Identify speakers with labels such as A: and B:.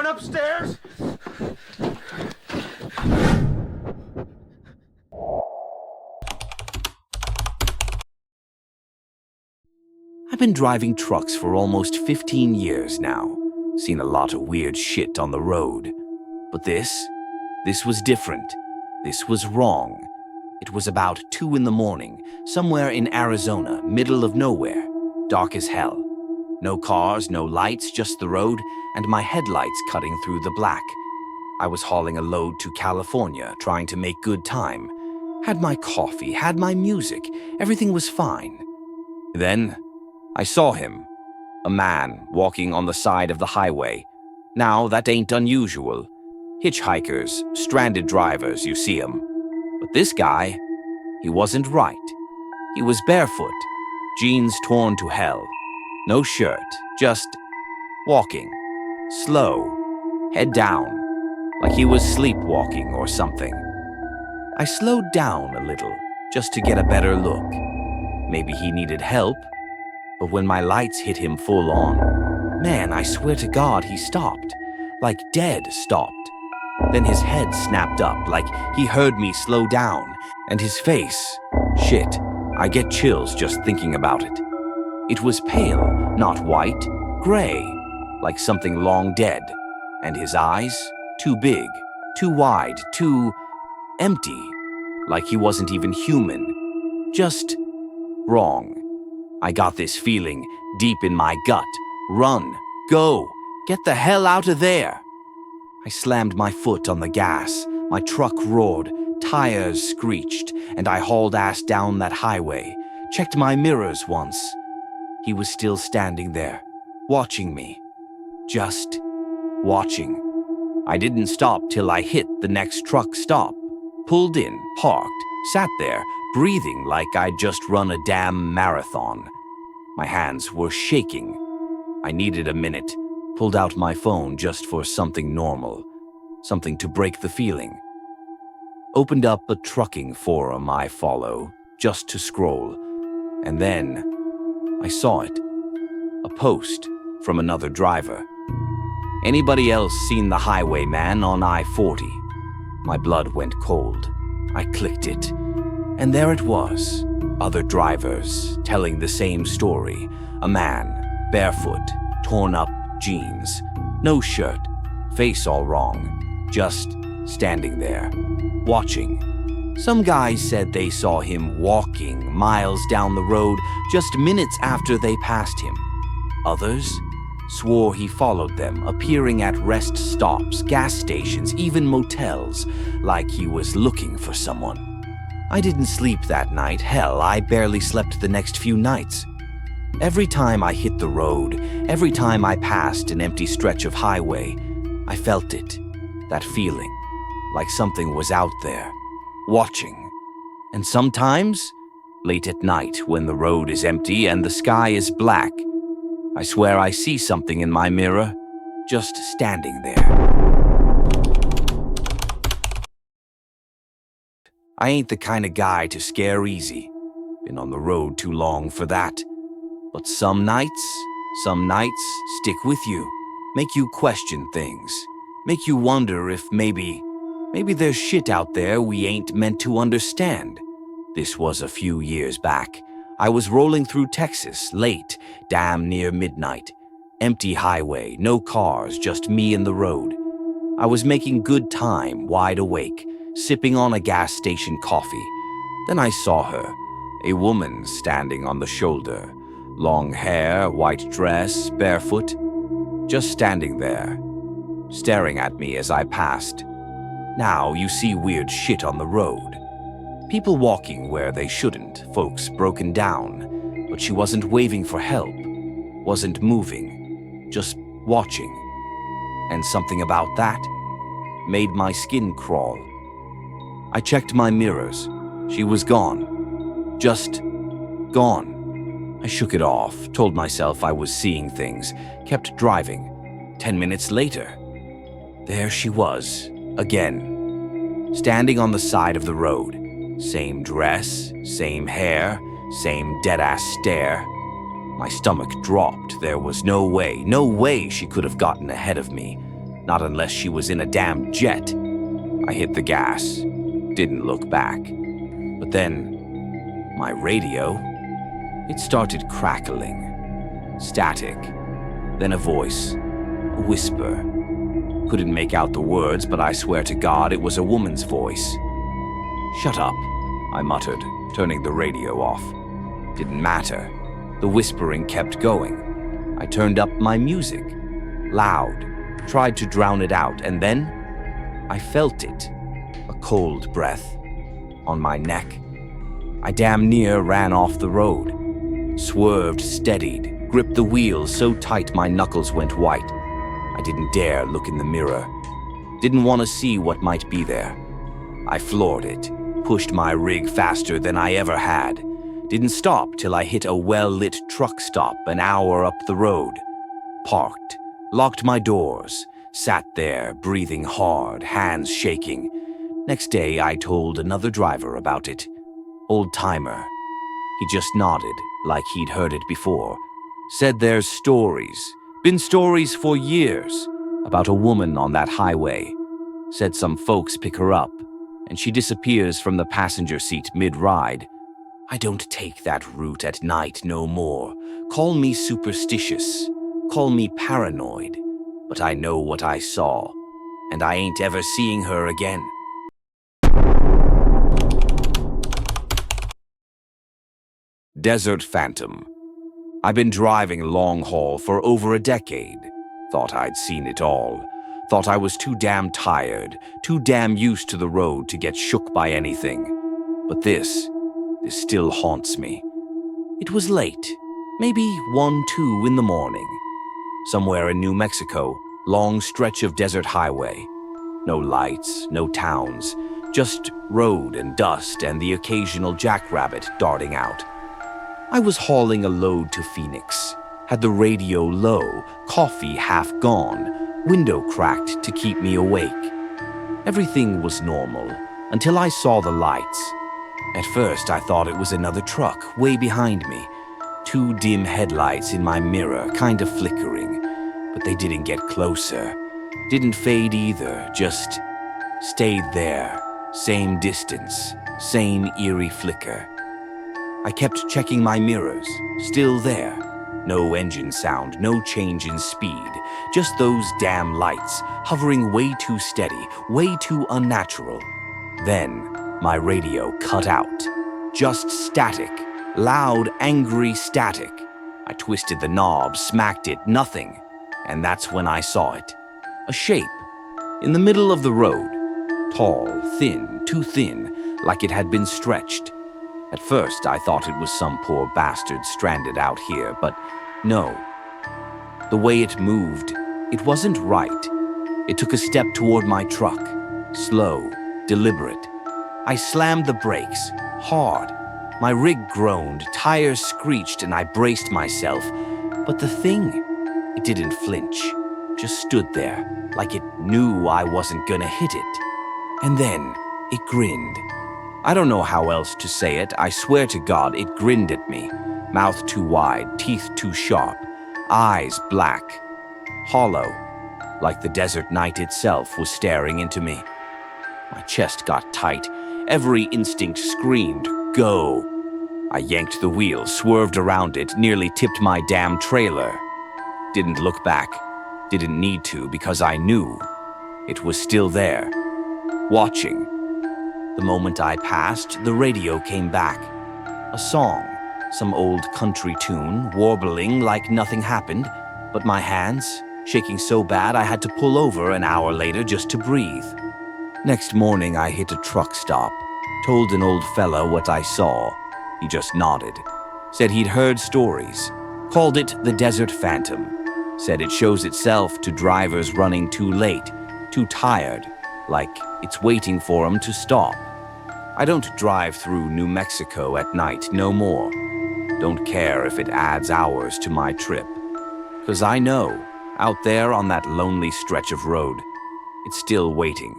A: going upstairs?
B: I've been driving trucks for almost 15 years now. Seen a lot of weird shit on the road. But this was different. This was wrong. It was about 2 in the morning, somewhere in Arizona, middle of nowhere. Dark as hell. No cars, no lights, just the road, and my headlights cutting through the black. I was hauling a load to California, trying to make good time. Had my coffee, had my music, everything was fine. Then I saw him. A man walking on the side of the highway. Now, that ain't unusual. Hitchhikers, stranded drivers, you see 'em. But this guy, he wasn't right. He was barefoot, jeans torn to hell. No shirt, just walking. Slow, head down, like he was sleepwalking or something. I slowed down a little, just to get a better look. Maybe he needed help. But when my lights hit him full on, man, I swear to God, he stopped. Like dead stopped. Then his head snapped up, like he heard me slow down. And his face, shit, I get chills just thinking about it. It was pale, not white, gray, like something long dead. And his eyes, too big, too wide, too empty, like he wasn't even human. Just wrong. I got this feeling deep in my gut. Run, go, get the hell out of there. I slammed my foot on the gas. My truck roared, tires screeched, and I hauled ass down that highway. Checked my mirrors once. He was still standing there, watching me. Just watching. I didn't stop till I hit the next truck stop. Pulled in, parked, sat there, breathing like I'd just run a damn marathon. My hands were shaking. I needed a minute, pulled out my phone just for something normal, something to break the feeling. Opened up a trucking forum I follow, just to scroll. And then I saw it. A post from another driver. Anybody else seen the highwayman on I-40? My blood went cold. I clicked it. And there it was. Other drivers telling the same story. A man, barefoot, torn up jeans, no shirt, face all wrong, just standing there, watching. Some guys said they saw him walking miles down the road just minutes after they passed him. Others swore he followed them, appearing at rest stops, gas stations, even motels, like he was looking for someone. I didn't sleep that night. Hell, I barely slept the next few nights. Every time I hit the road, every time I passed an empty stretch of highway, I felt it, that feeling, like something was out there, watching. And sometimes, late at night when the road is empty and the sky is black, I swear I see something in my mirror, just standing there. I ain't the kind of guy to scare easy. Been on the road too long for that. But some nights stick with you, make you question things, make you wonder if maybe there's shit out there we ain't meant to understand. This was a few years back. I was rolling through Texas, late, damn near midnight. Empty highway, no cars, just me and the road. I was making good time, wide awake, sipping on a gas station coffee. Then I saw her, a woman standing on the shoulder. Long hair, white dress, barefoot. Just standing there, staring at me as I passed. Now you see weird shit on the road. People walking where they shouldn't, folks broken down. But she wasn't waving for help, wasn't moving, just watching. And something about that made my skin crawl. I checked my mirrors. She was gone. Just gone. I shook it off, told myself I was seeing things, kept driving. 10 minutes later, there she was, again, standing on the side of the road. Same dress, same hair, same dead-ass stare. My stomach dropped. There was no way she could have gotten ahead of me. Not unless she was in a damn jet. I hit the gas, didn't look back. But then, my radio, it started crackling. Static. Then a voice, a whisper. Couldn't make out the words, but I swear to God it was a woman's voice. "Shut up," I muttered, turning the radio off. Didn't matter. The whispering kept going. I turned up my music, loud, tried to drown it out, and then I felt it, a cold breath, on my neck. I damn near ran off the road, swerved, steadied, gripped the wheel so tight my knuckles went white. I didn't dare look in the mirror, didn't want to see what might be there. I floored it, pushed my rig faster than I ever had. Didn't stop till I hit a well-lit truck stop an hour up the road. Parked, locked my doors, sat there, breathing hard, hands shaking. Next day, I told another driver about it. Old-timer. He just nodded, like he'd heard it before. Said there's stories, been stories for years, about a woman on that highway. Said some folks pick her up, and she disappears from the passenger seat mid-ride. I don't take that route at night no more. Call me superstitious, call me paranoid, but I know what I saw, and I ain't ever seeing her again. Desert Phantom. I've been driving long haul for over a decade. Thought I'd seen it all. Thought I was too damn tired, too damn used to the road to get shook by anything. But this still haunts me. It was late, maybe 1, 2 in the morning. Somewhere in New Mexico, long stretch of desert highway. No lights, no towns, just road and dust and the occasional jackrabbit darting out. I was hauling a load to Phoenix, had the radio low, coffee half gone, window cracked to keep me awake. Everything was normal until I saw the lights. At first, I thought it was another truck way behind me. 2 dim headlights in my mirror, kind of flickering. But they didn't get closer. Didn't fade either, just stayed there. Same distance, same eerie flicker. I kept checking my mirrors, still there. No engine sound, no change in speed. Just those damn lights, hovering way too steady, way too unnatural. Then, my radio cut out. Just static. Loud, angry static. I twisted the knob, smacked it, nothing. And that's when I saw it. A shape. In the middle of the road. Tall, thin, too thin, like it had been stretched. At first, I thought it was some poor bastard stranded out here, but no. The way it moved, it wasn't right. It took a step toward my truck. Slow, deliberate. I slammed the brakes, hard. My rig groaned, tires screeched, and I braced myself. But the thing, it didn't flinch. Just stood there, like it knew I wasn't gonna hit it. And then, it grinned. I don't know how else to say it. I swear to God, it grinned at me. Mouth too wide, teeth too sharp, eyes black, hollow, like the desert night itself was staring into me. My chest got tight. Every instinct screamed, go. I yanked the wheel, swerved around it, nearly tipped my damn trailer. Didn't look back. Didn't need to because I knew it was still there, watching. The moment I passed, the radio came back. A song, some old country tune, warbling like nothing happened, but my hands, shaking so bad I had to pull over an hour later just to breathe. Next morning, I hit a truck stop, told an old fella what I saw. He just nodded, said he'd heard stories, called it the Desert Phantom, said it shows itself to drivers running too late, too tired, like it's waiting for 'em to stop. I don't drive through New Mexico at night no more. Don't care if it adds hours to my trip. 'Cause I know, out there on that lonely stretch of road, it's still waiting.